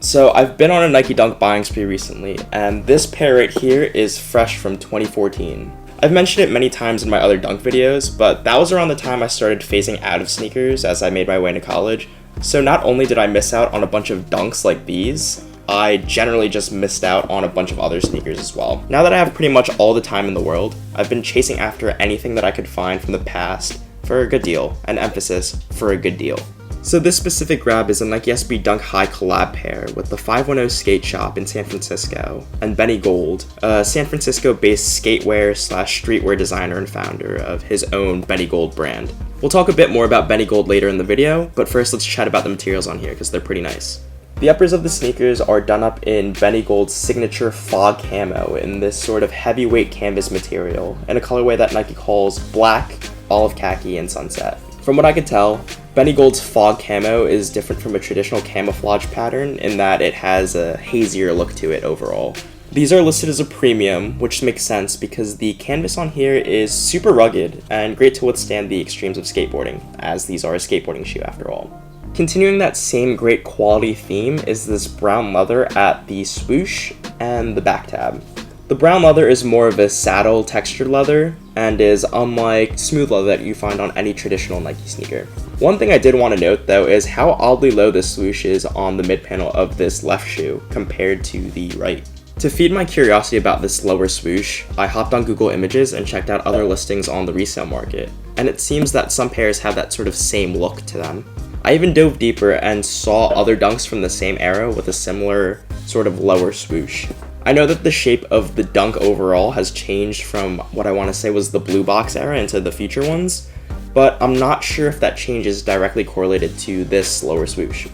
So I've been on a Nike Dunk buying spree recently, and this pair right here is fresh from 2014. I've mentioned it many times in my other Dunk videos, but that was around the time I started phasing out of sneakers as I made my way into college. So not only did I miss out on a bunch of Dunks like these, I generally just missed out on a bunch of other sneakers as well. Now that I have pretty much all the time in the world, I've been chasing after anything that I could find from the past for a good deal, an emphasis for a good deal. So this specific grab is a Nike SB Dunk High collab pair with the 510 Skateshop in San Francisco and Benny Gold, a San Francisco-based skatewear/streetwear designer and founder of his own Benny Gold brand. We'll talk a bit more about Benny Gold later in the video, but first let's chat about the materials on here because they're pretty nice. The uppers of the sneakers are done up in Benny Gold's signature Fog Camo in this sort of heavyweight canvas material in a colorway that Nike calls black, olive khaki, and sunset. From what I could tell, Benny Gold's Fog Camo is different from a traditional camouflage pattern in that it has a hazier look to it overall. These are listed as a premium, which makes sense because the canvas on here is super rugged and great to withstand the extremes of skateboarding, as these are a skateboarding shoe after all. Continuing that same great quality theme is this brown leather at the swoosh and the back tab. The brown leather is more of a saddle textured leather and is unlike smooth leather that you find on any traditional Nike sneaker. One thing I did want to note though is how oddly low this swoosh is on the mid panel of this left shoe compared to the right. To feed my curiosity about this lower swoosh, I hopped on Google Images and checked out other listings on the resale market, and it seems that some pairs have that sort of same look to them. I even dove deeper and saw other Dunks from the same era with a similar sort of lower swoosh. I know that the shape of the Dunk overall has changed from what I want to say was the blue box era into the future ones, but I'm not sure if that change is directly correlated to this lower swoosh.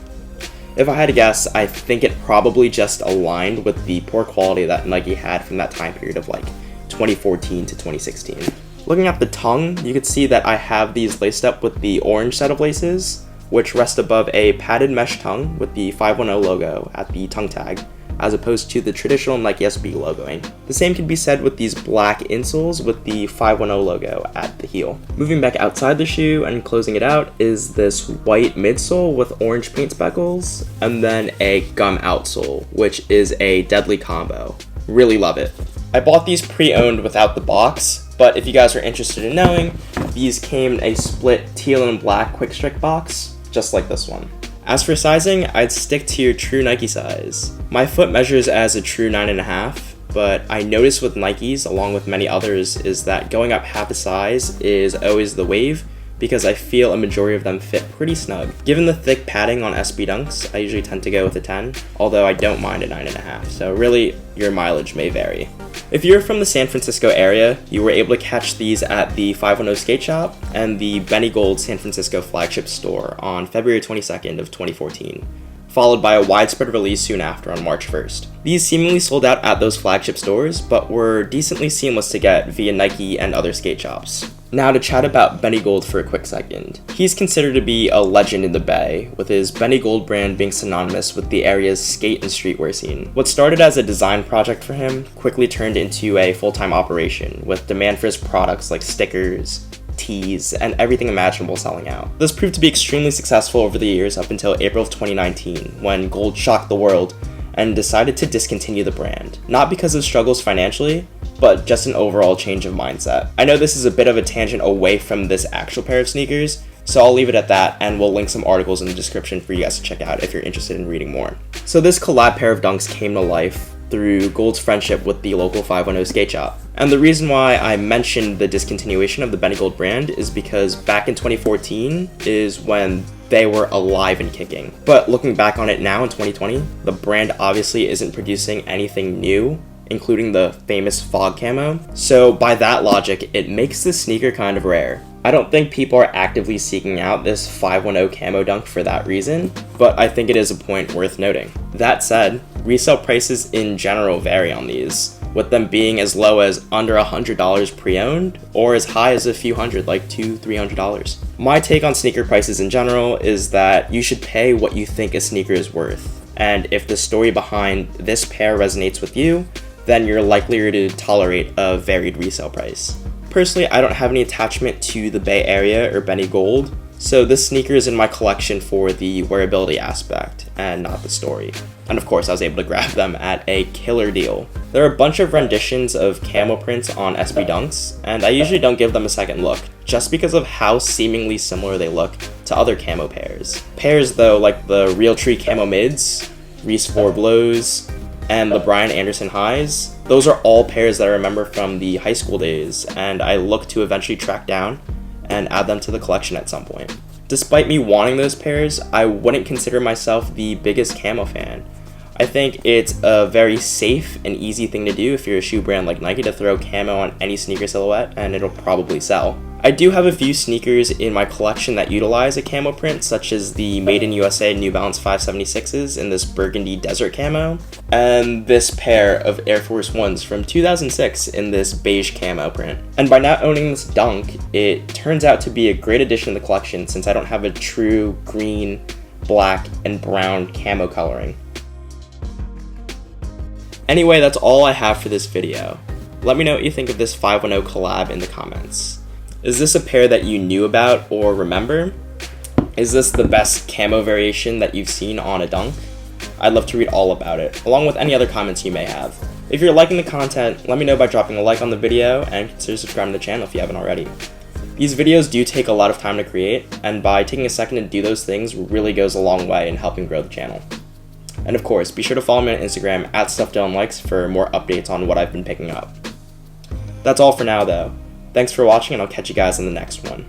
If I had to guess, I think it probably just aligned with the poor quality that Nike had from that time period of like 2014 to 2016. Looking at the tongue, you can see that I have these laced up with the orange set of laces, which rest above a padded mesh tongue with the 510 logo at the tongue tag, as opposed to the traditional Nike SB logoing. The same can be said with these black insoles with the 510 logo at the heel. Moving back outside the shoe and closing it out is this white midsole with orange paint speckles, and then a gum outsole, which is a deadly combo. Really love it. I bought these pre-owned without the box, but if you guys are interested in knowing, these came in a split teal and black quick strike box, just like this one. As for sizing, I'd stick to your true Nike size. My foot measures as a true 9.5, but I noticed with Nikes, along with many others, is that going up half the size is always the wave, because I feel a majority of them fit pretty snug. Given the thick padding on SB Dunks, I usually tend to go with a 10, although I don't mind a 9.5, so really, your mileage may vary. If you're from the San Francisco area, you were able to catch these at the 510 Skate Shop and the Benny Gold San Francisco flagship store on February 22nd of 2014, followed by a widespread release soon after on March 1st. These seemingly sold out at those flagship stores, but were decently seamless to get via Nike and other skate shops. Now to chat about Benny Gold for a quick second. He's considered to be a legend in the Bay, with his Benny Gold brand being synonymous with the area's skate and streetwear scene. What started as a design project for him quickly turned into a full-time operation, with demand for his products like stickers, tees, and everything imaginable selling out. This proved to be extremely successful over the years up until April of 2019, when Gold shocked the world and decided to discontinue the brand. Not because of struggles financially, but just an overall change of mindset. I know this is a bit of a tangent away from this actual pair of sneakers, so I'll leave it at that, and we'll link some articles in the description for you guys to check out if you're interested in reading more. So this collab pair of Dunks came to life through Gold's friendship with the local 510 skate shop. And the reason why I mentioned the discontinuation of the Benny Gold brand is because back in 2014 is when they were alive and kicking. But looking back on it now in 2020, the brand obviously isn't producing anything new, including the famous Fog Camo. So by that logic, it makes this sneaker kind of rare. I don't think people are actively seeking out this 510 Camo Dunk for that reason, but I think it is a point worth noting. That said, resale prices in general vary on these, with them being as low as under $100 pre-owned, or as high as a few hundred, like $200-300. My take on sneaker prices in general is that you should pay what you think a sneaker is worth, and if the story behind this pair resonates with you, then you're likelier to tolerate a varied resale price. Personally, I don't have any attachment to the Bay Area or Benny Gold, So this sneaker is in my collection for the wearability aspect and not the story. And of course I was able to grab them at a killer deal. There are a bunch of renditions of camo prints on SB Dunks, and I usually don't give them a second look, just because of how seemingly similar they look to other camo pairs. Pairs though, like the Realtree camo mids, Reese 4 Blows, and the Brian Anderson highs, those are all pairs that I remember from the high school days, and I look to eventually track down and add them to the collection at some point. Despite me wanting those pairs, I wouldn't consider myself the biggest camo fan. I think it's a very safe and easy thing to do if you're a shoe brand like Nike, to throw camo on any sneaker silhouette and it'll probably sell. I do have a few sneakers in my collection that utilize a camo print, such as the Made in USA New Balance 576s in this burgundy desert camo, and this pair of Air Force Ones from 2006 in this beige camo print. And by not owning this Dunk, it turns out to be a great addition to the collection since I don't have a true green, black, and brown camo coloring. Anyway, that's all I have for this video. Let me know what you think of this 510 collab in the comments. Is this a pair that you knew about or remember? Is this the best camo variation that you've seen on a Dunk? I'd love to read all about it, along with any other comments you may have. If you're liking the content, let me know by dropping a like on the video and consider subscribing to the channel if you haven't already. These videos do take a lot of time to create, and by taking a second to do those things really goes a long way in helping grow the channel. And of course, be sure to follow me on Instagram at StuffDylanLikes for more updates on what I've been picking up. That's all for now though. Thanks for watching, and I'll catch you guys in the next one.